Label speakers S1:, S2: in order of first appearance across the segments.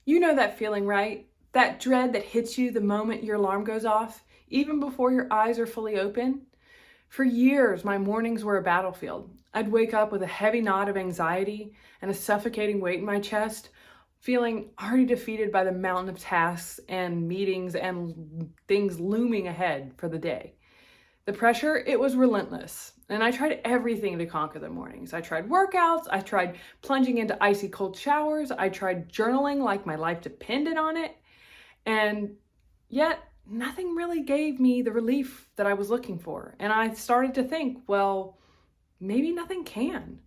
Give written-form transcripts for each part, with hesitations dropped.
S1: You know that feeling, right? That dread that hits you the moment your alarm goes off, even before your eyes are fully open? For years, my mornings were a battlefield. I'd wake up with a heavy knot of anxiety and a suffocating weight in my chest, feeling already defeated by the mountain of tasks and meetings and things looming ahead for the day. The pressure, it was relentless. And I tried everything to conquer the mornings. I tried workouts, I tried plunging into icy cold showers, I tried journaling like my life depended on it. And yet, nothing really gave me the relief that I was looking for. And I started to think, well, maybe nothing can.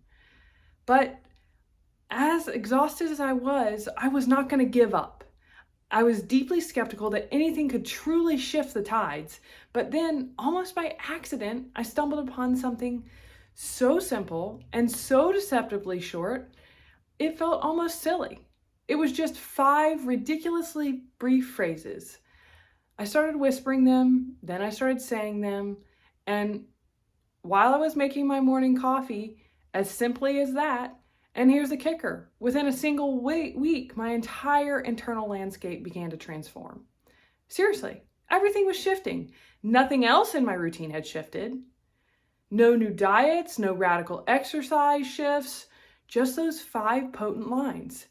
S1: But as exhausted as I was not going to give up. I was deeply skeptical that anything could truly shift the tides, but then, almost by accident, I stumbled upon something so simple and so deceptively short, it felt almost silly. It was just 5 ridiculously brief phrases. I started whispering them, then I started saying them, and while I was making my morning coffee, as simply as that, and here's the kicker, within a single week, my entire internal landscape began to transform. Seriously, everything was shifting. Nothing else in my routine had shifted. No new diets, no radical exercise shifts, just those 5 potent lines.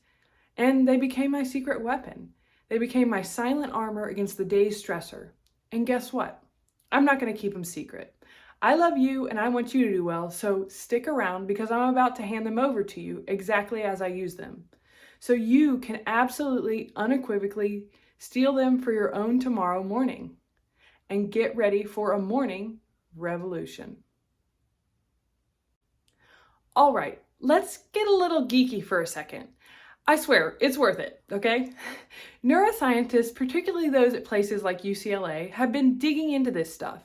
S1: And they became my secret weapon. They became my silent armor against the day's stressor. And guess what? I'm not going to keep them secret. I love you and I want you to do well, so stick around because I'm about to hand them over to you exactly as I use them. So you can absolutely, unequivocally steal them for your own tomorrow morning. And get ready for a morning revolution. All right, let's get a little geeky for a second. I swear, it's worth it, okay? Neuroscientists, particularly those at places like UCLA, have been digging into this stuff.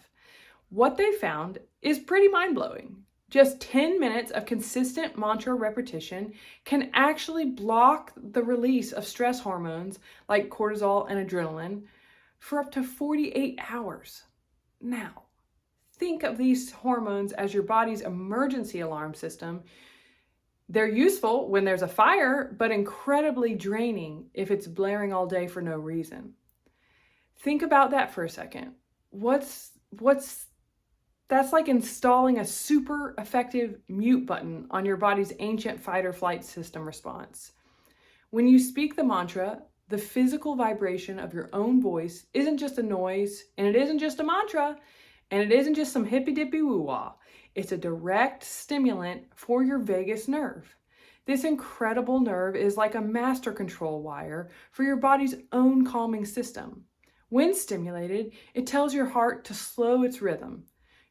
S1: What they found is pretty mind-blowing. Just 10 minutes of consistent mantra repetition can actually block the release of stress hormones like cortisol and adrenaline for up to 48 hours. Now, think of these hormones as your body's emergency alarm system. They're useful when there's a fire, but incredibly draining if it's blaring all day for no reason. Think about that for a second. That's like installing a super effective mute button on your body's ancient fight or flight system response. When you speak the mantra, the physical vibration of your own voice isn't just a noise, and it isn't just a mantra, and it isn't just some hippy-dippy woo-wah. It's a direct stimulant for your vagus nerve. This incredible nerve is like a master control wire for your body's own calming system. When stimulated, it tells your heart to slow its rhythm,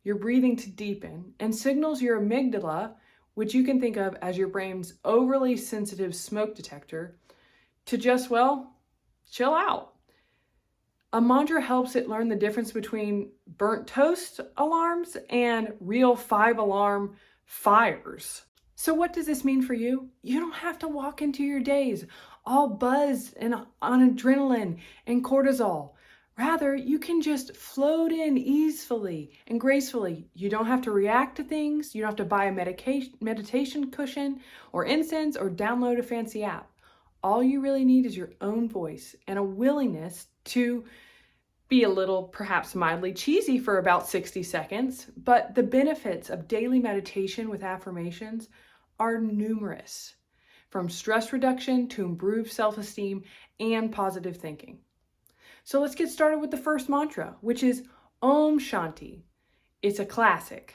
S1: your breathing to deepen, and signals your amygdala, which you can think of as your brain's overly sensitive smoke detector, to just, well, chill out. A mantra helps it learn the difference between burnt toast alarms and real 5-alarm fires. So what does this mean for you? You don't have to walk into your days all buzzed and on adrenaline and cortisol. Rather, you can just float in easily and gracefully. You don't have to react to things. You don't have to buy a meditation cushion or incense or download a fancy app. All you really need is your own voice and a willingness to be a little, perhaps mildly cheesy for about 60 seconds, but the benefits of daily meditation with affirmations are numerous, from stress reduction to improved self-esteem and positive thinking. So let's get started with the first mantra, which is Om Shanti. It's a classic.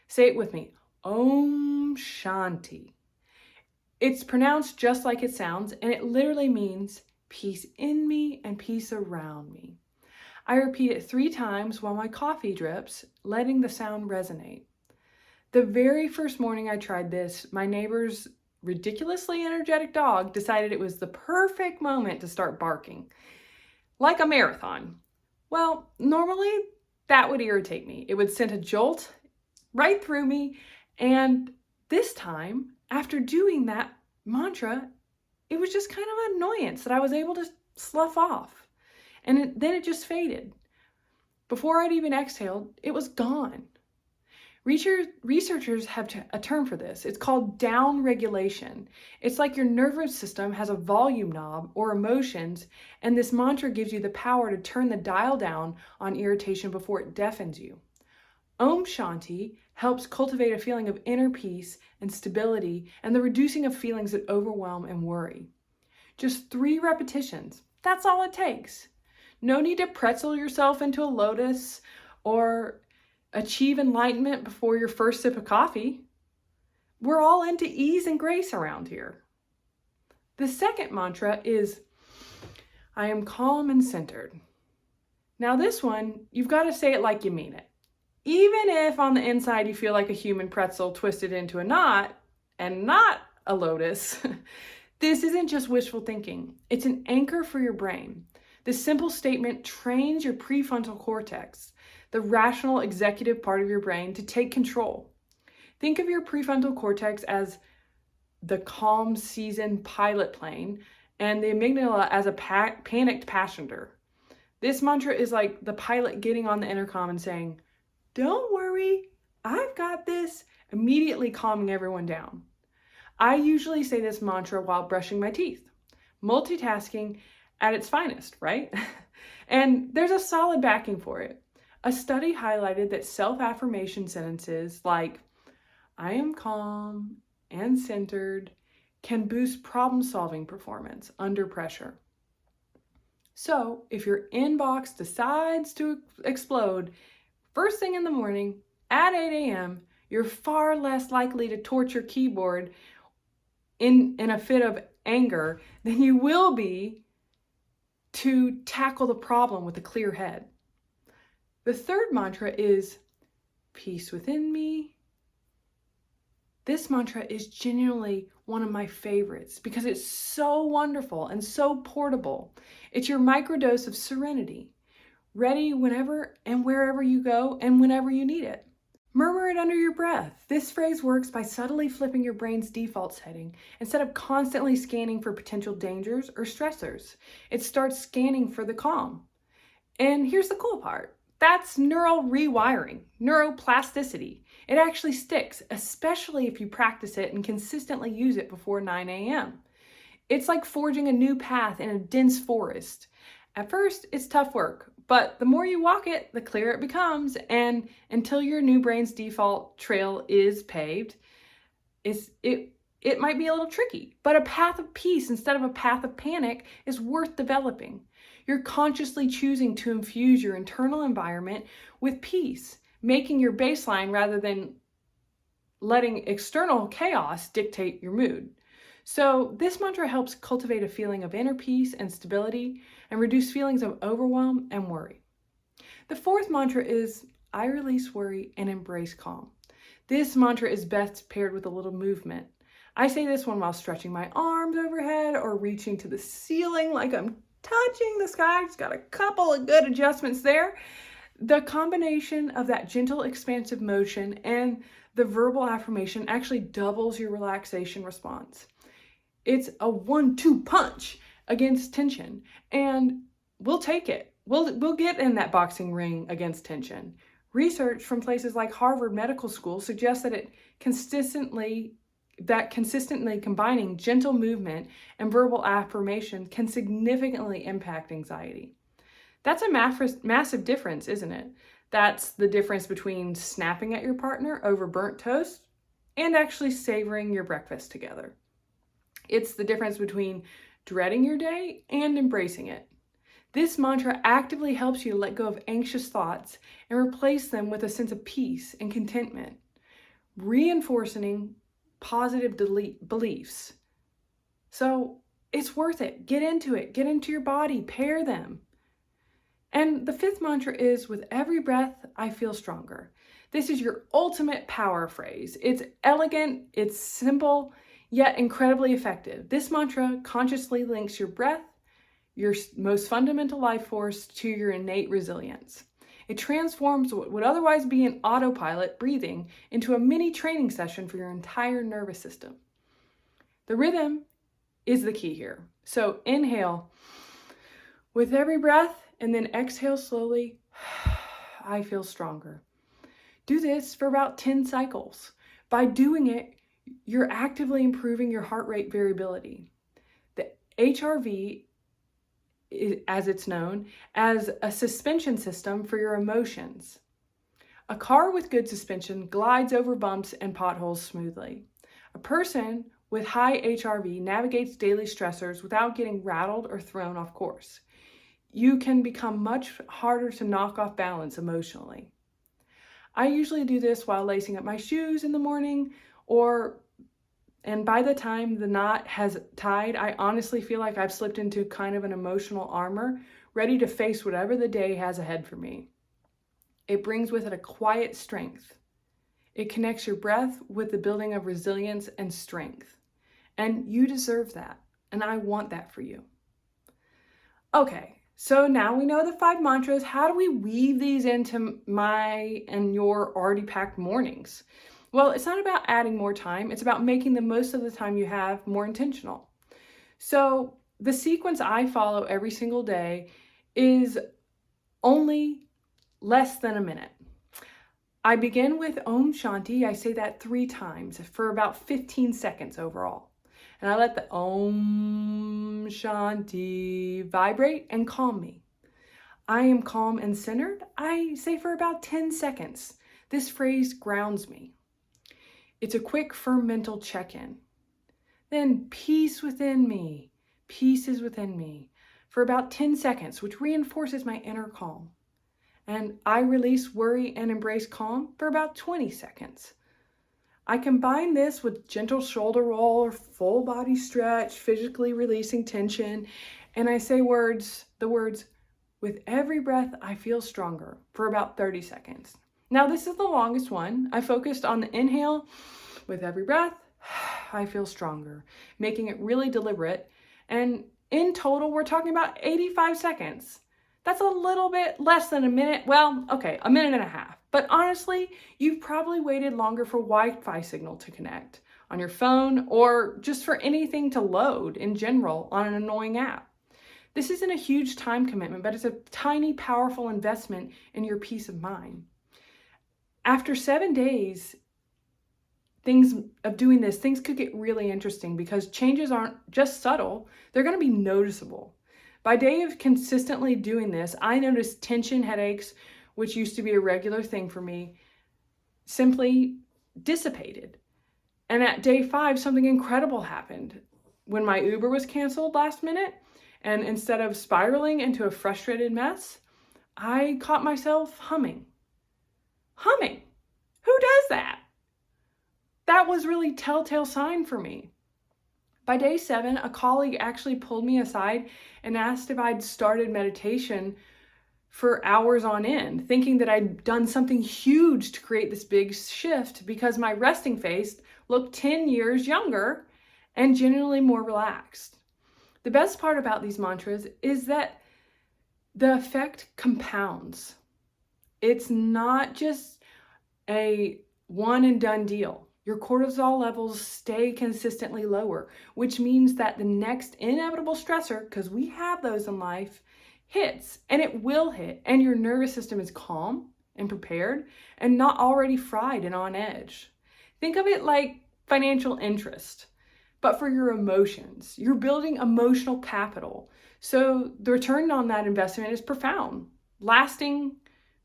S1: Say it with me, Om Shanti. It's pronounced just like it sounds, and it literally means peace in me and peace around me. I repeat it 3 times while my coffee drips, letting the sound resonate. The very first morning I tried this, my neighbor's ridiculously energetic dog decided it was the perfect moment to start barking. Like a marathon. Well, normally that would irritate me. It would send a jolt right through me. And this time, after doing that mantra, it was just kind of an annoyance that I was able to slough off. And then it just faded. Before I'd even exhaled, it was gone. Researchers have a term for this. It's called down regulation. It's like your nervous system has a volume knob or emotions, and this mantra gives you the power to turn the dial down on irritation before it deafens you. Om Shanti helps cultivate a feeling of inner peace and stability and the reducing of feelings that overwhelm and worry. Just 3 repetitions. That's all it takes. No need to pretzel yourself into a lotus or achieve enlightenment before your first sip of coffee. We're all into ease and grace around here. The second mantra is, I am calm and centered. Now this one, you've got to say it like you mean it. Even if on the inside you feel like a human pretzel twisted into a knot and not a lotus, this isn't just wishful thinking. It's an anchor for your brain. This simple statement trains your prefrontal cortex, the rational executive part of your brain, to take control. Think of your prefrontal cortex as the calm, seasoned pilot plane and the amygdala as a panicked passenger. This mantra is like the pilot getting on the intercom and saying, "Don't worry, I've got this," immediately calming everyone down. I usually say this mantra while brushing my teeth. Multitasking at its finest, right? And there's a solid backing for it. A study highlighted that self-affirmation sentences like, I am calm and centered, can boost problem-solving performance under pressure. So if your inbox decides to explode first thing in the morning at 8 a.m., you're far less likely to torch your keyboard in a fit of anger than you will be to tackle the problem with a clear head. The third mantra is peace within me. This mantra is genuinely one of my favorites because it's so wonderful and so portable. It's your microdose of serenity, ready whenever and wherever you go and whenever you need it. Murmur it under your breath. This phrase works by subtly flipping your brain's default setting. Instead of constantly scanning for potential dangers or stressors, it starts scanning for the calm. And here's the cool part. That's neural rewiring, neuroplasticity. It actually sticks, especially if you practice it and consistently use it before 9 a.m. It's like forging a new path in a dense forest. At first, it's tough work, but the more you walk it, the clearer it becomes. And until your new brain's default trail is paved, it might be a little tricky, but a path of peace instead of a path of panic is worth developing. You're consciously choosing to infuse your internal environment with peace, making your baseline rather than letting external chaos dictate your mood. So this mantra helps cultivate a feeling of inner peace and stability and reduce feelings of overwhelm and worry. The fourth mantra is, I release worry and embrace calm. This mantra is best paired with a little movement. I say this one while stretching my arms overhead or reaching to the ceiling like I'm touching the sky. It's got a couple of good adjustments there. The combination of that gentle expansive motion and the verbal affirmation actually doubles your relaxation response. It's a 1-2 punch against tension, and we'll take it. We'll get in that boxing ring against tension. Research from places like Harvard Medical School suggests that consistently combining gentle movement and verbal affirmation can significantly impact anxiety. That's a massive difference, isn't it? That's the difference between snapping at your partner over burnt toast and actually savoring your breakfast together. It's the difference between dreading your day and embracing it. This mantra actively helps you let go of anxious thoughts and replace them with a sense of peace and contentment, reinforcing positive beliefs. So it's worth it. Get into it. Get into your body. Pair them. And the fifth mantra is, with every breath, I feel stronger. This is your ultimate power phrase. It's elegant, it's simple, yet incredibly effective. This mantra consciously links your breath, your most fundamental life force, to your innate resilience. It transforms what would otherwise be an autopilot breathing into a mini training session for your entire nervous system. The rhythm is the key here. So inhale with every breath and then exhale slowly. I feel stronger. Do this for about 10 cycles. By doing it, you're actively improving your heart rate variability. The HRV, as it's known, as a suspension system for your emotions. A car with good suspension glides over bumps and potholes smoothly. A person with high HRV navigates daily stressors without getting rattled or thrown off course. You can become much harder to knock off balance emotionally. I usually do this while lacing up my shoes in the morning, and by the time the knot has tied, I honestly feel like I've slipped into kind of an emotional armor, ready to face whatever the day has ahead for me. It brings with it a quiet strength. It connects your breath with the building of resilience and strength. And you deserve that. And I want that for you. Okay, so now we know the 5 mantras. How do we weave these into my and your already packed mornings? Well, it's not about adding more time. It's about making the most of the time you have more intentional. So the sequence I follow every single day is only less than a minute. I begin with Om Shanti. I say that 3 times for about 15 seconds overall. And I let the Om Shanti vibrate and calm me. I am calm and centered. I say for about 10 seconds. This phrase grounds me. It's a quick, firm mental check-in. Then peace within me. Peace is within me for about 10 seconds, which reinforces my inner calm. And I release worry and embrace calm for about 20 seconds. I combine this with gentle shoulder roll or full body stretch, physically releasing tension, and I say the words, with every breath I feel stronger for about 30 seconds. Now this is the longest one. I focused on the inhale, with every breath, I feel stronger, making it really deliberate. And in total, we're talking about 85 seconds. That's a little bit less than a minute. Well, okay, a minute and a half. But honestly, you've probably waited longer for Wi-Fi signal to connect on your phone or just for anything to load in general on an annoying app. This isn't a huge time commitment, but it's a tiny, powerful investment in your peace of mind. After 7 days, things could get really interesting because changes aren't just subtle, they're going to be noticeable. By day of consistently doing this, I noticed tension headaches, which used to be a regular thing for me, simply dissipated. And at day 5, something incredible happened. When my Uber was canceled last minute, and instead of spiraling into a frustrated mess, I caught myself humming. Humming! Who does that? That was really a telltale sign for me. By day 7, a colleague actually pulled me aside and asked if I'd started meditation for hours on end, thinking that I'd done something huge to create this big shift because my resting face looked 10 years younger and genuinely more relaxed. The best part about these mantras is that the effect compounds. It's not just a one and done deal. Your cortisol levels stay consistently lower, which means that the next inevitable stressor, because we have those in life, hits, and it will hit, and your nervous system is calm and prepared and not already fried and on edge. Think of it like financial interest, but for your emotions. You're building emotional capital. So the return on that investment is profound, lasting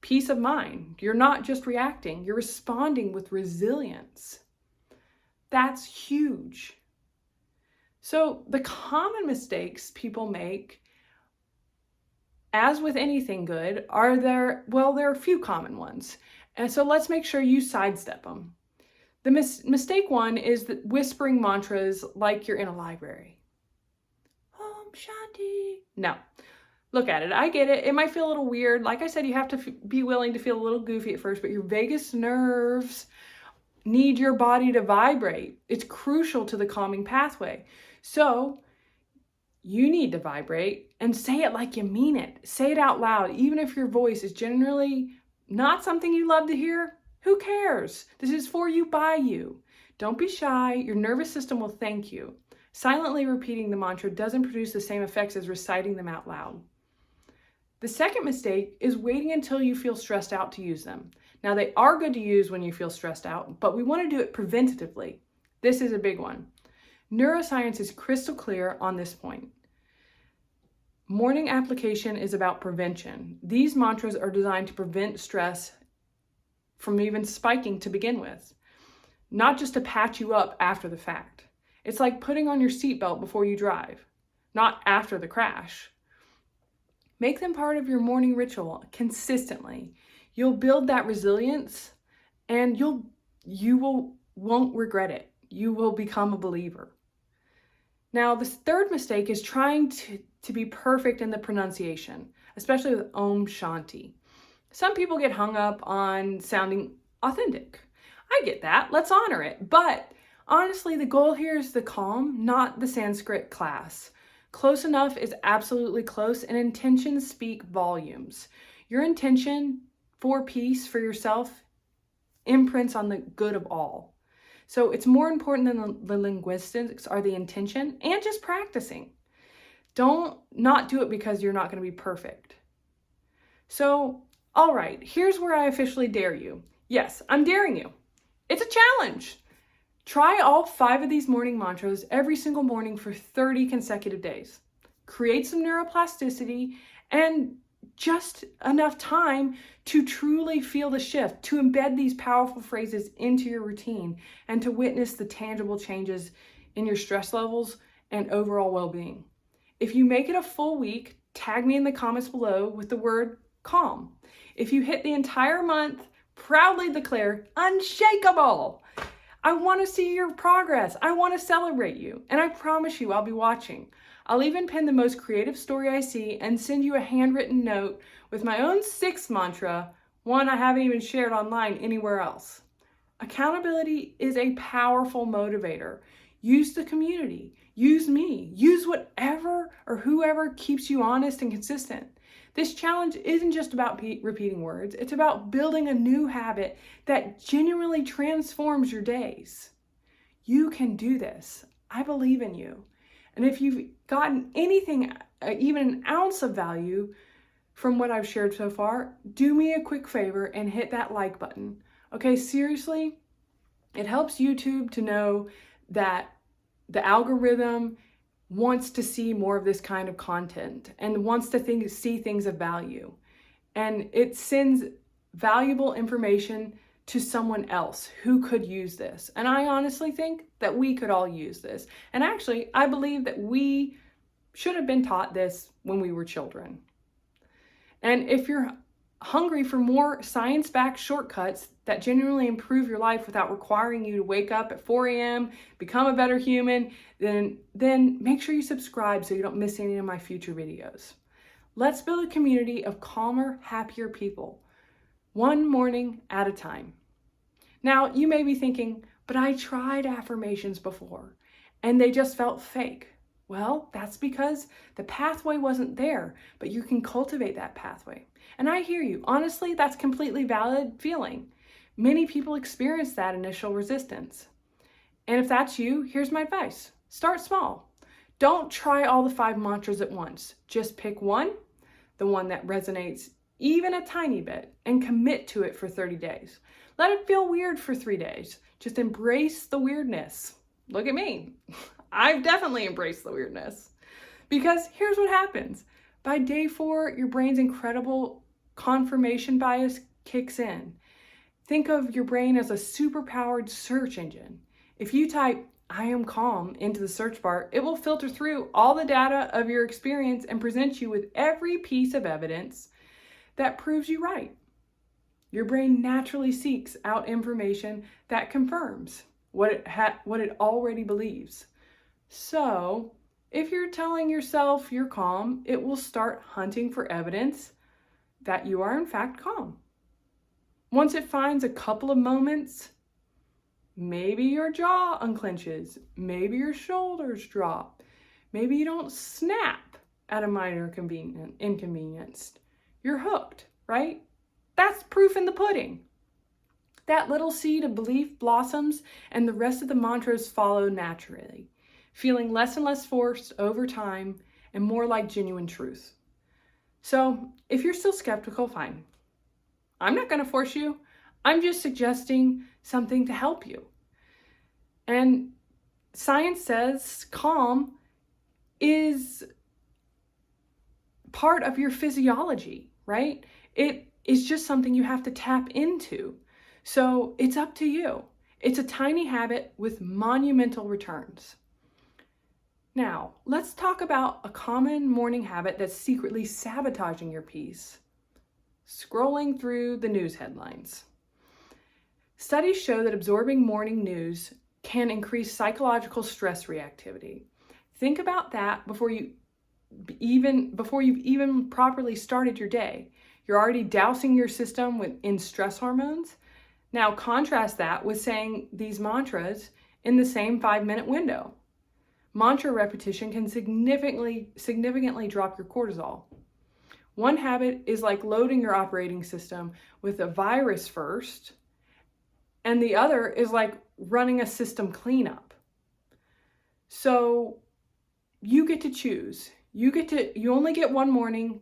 S1: peace of mind. You're not just reacting, you're responding with resilience. That's huge. So the common mistakes people make, as with anything good, there are a few common ones. And so let's make sure you sidestep them. The mistake one is that whispering mantras like you're in a library. Om Shanti. No, look at it. I get it. It might feel a little weird. Like I said, you have to be willing to feel a little goofy at first, but your vagus nerves need your body to vibrate. It's crucial to the calming pathway. So you need to vibrate and say it like you mean it. Say it out loud, even if your voice is generally not something you love to hear. Who cares? This is for you, by you. Don't be shy. Your nervous system will thank you. Silently repeating the mantra doesn't produce the same effects as reciting them out loud. The second mistake is waiting until you feel stressed out to use them. Now, they are good to use when you feel stressed out, but we want to do it preventatively. This is a big one. Neuroscience is crystal clear on this point. Morning application is about prevention. These mantras are designed to prevent stress from even spiking to begin with, not just to patch you up after the fact. It's like putting on your seatbelt before you drive, not after the crash. Make them part of your morning ritual consistently. You'll build that resilience and you won't regret it. You will become a believer. Now, the third mistake is trying to be perfect in the pronunciation, especially with Om Shanti. Some people get hung up on sounding authentic. I get that. Let's honor it. But honestly, the goal here is the calm, not the Sanskrit class. Close enough is absolutely close, and intentions speak volumes. Your intention for peace for yourself imprints on the good of all. So it's more important than the linguistics or the intention and just practicing. Don't not do it because you're not going to be perfect. So, all right, here's where I officially dare you. Yes, I'm daring you. It's a challenge. Try all 5 of these morning mantras every single morning for 30 consecutive days. Create some neuroplasticity and just enough time to truly feel the shift, to embed these powerful phrases into your routine, and to witness the tangible changes in your stress levels and overall well-being. If you make it a full week, tag me in the comments below with the word calm. If you hit the entire month, proudly declare unshakable. I want to see your progress. I want to celebrate you. And I promise you, I'll be watching. I'll even pin the most creative story I see and send you a handwritten note with my own 6th mantra, one I haven't even shared online anywhere else. Accountability is a powerful motivator. Use the community. Use me. Use whatever or whoever keeps you honest and consistent. This challenge isn't just about repeating words. It's about building a new habit that genuinely transforms your days. You can do this. I believe in you. And if you've gotten anything, even an ounce of value from what I've shared so far, do me a quick favor and hit that like button. Okay, seriously, it helps YouTube to know that the algorithm wants to see more of this kind of content and wants to see things of value. And it sends valuable information to someone else who could use this. And I honestly think that we could all use this. And actually, I believe that we should have been taught this when we were children. And if you're hungry for more science-backed shortcuts that genuinely improve your life without requiring you to wake up at 4 a.m., become a better human, then make sure you subscribe so you don't miss any of my future videos. Let's build a community of calmer, happier people, one morning at a time. Now, you may be thinking, but I tried affirmations before and they just felt fake. Well, that's because the pathway wasn't there, but you can cultivate that pathway. And I hear you. Honestly, that's completely valid feeling. Many people experience that initial resistance. And if that's you, here's my advice. Start small. Don't try all the 5 mantras at once. Just pick one, the one that resonates even a tiny bit, and commit to it for 30 days. Let it feel weird for 3 days. Just embrace the weirdness. Look at me. I've definitely embraced the weirdness. Because here's what happens. By day 4, your brain's incredible confirmation bias kicks in. Think of your brain as a superpowered search engine. If you type, "I am calm" into the search bar, it will filter through all the data of your experience and present you with every piece of evidence that proves you right. Your brain naturally seeks out information that confirms what it already believes. So, if you're telling yourself you're calm, it will start hunting for evidence that you are in fact calm. Once it finds a couple of moments, maybe your jaw unclenches, maybe your shoulders drop, maybe you don't snap at a minor inconvenience. You're hooked, right? That's proof in the pudding. That little seed of belief blossoms and the rest of the mantras follow naturally, feeling less and less forced over time and more like genuine truth. So if you're still skeptical, fine. I'm not going to force you. I'm just suggesting something to help you. And science says calm is part of your physiology, right? It is just something you have to tap into. So it's up to you. It's a tiny habit with monumental returns. Now, let's talk about a common morning habit that's secretly sabotaging your peace. Scrolling through the news headlines. Studies show that absorbing morning news can increase psychological stress reactivity. Think about that before you've even properly started your day. You're already dousing your system in stress hormones. Now contrast that with saying these mantras in the same 5-minute window. Mantra repetition can significantly drop your cortisol. One habit is like loading your operating system with a virus first, and the other is like running a system cleanup. So you get to choose. You only get one morning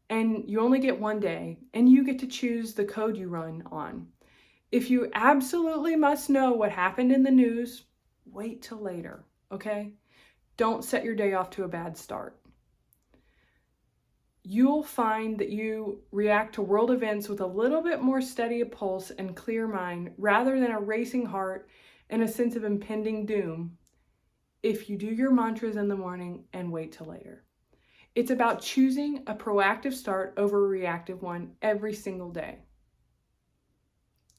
S1: and you only get one day, and you get to choose the code you run on. If you absolutely must know what happened in the news, wait till later, okay? Don't set your day off to a bad start. You'll find that you react to world events with a little bit more steady pulse and clear mind rather than a racing heart and a sense of impending doom if you do your mantras in the morning and wait till later. It's about choosing a proactive start over a reactive one every single day.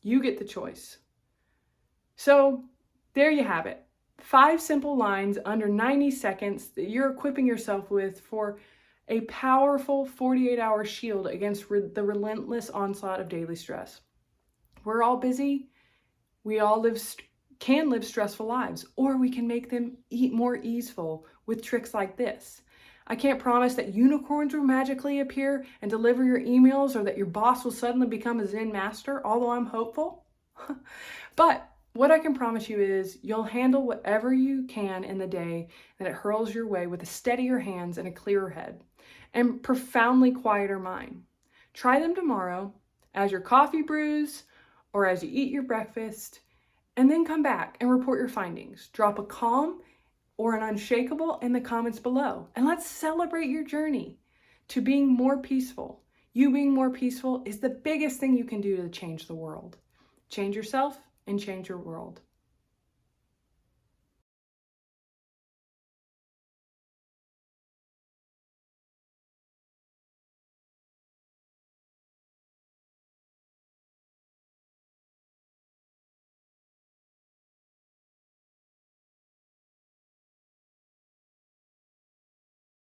S1: You get the choice. So there you have it. 5 simple lines under 90 seconds that you're equipping yourself with for a powerful 48-hour shield against the relentless onslaught of daily stress. We're all busy. We all can live stressful lives, or we can make them more easeful with tricks like this. I can't promise that unicorns will magically appear and deliver your emails, or that your boss will suddenly become a Zen master, although I'm hopeful. But what I can promise you is you'll handle whatever you can in the day that it hurls your way with a steadier hands and a clearer head and profoundly quieter mind. Try them tomorrow as your coffee brews or as you eat your breakfast, and then come back and report your findings. Drop a calm or an unshakable in the comments below, and let's celebrate your journey to being more peaceful. You being more peaceful is the biggest thing you can do to change the world. Change yourself and change your world.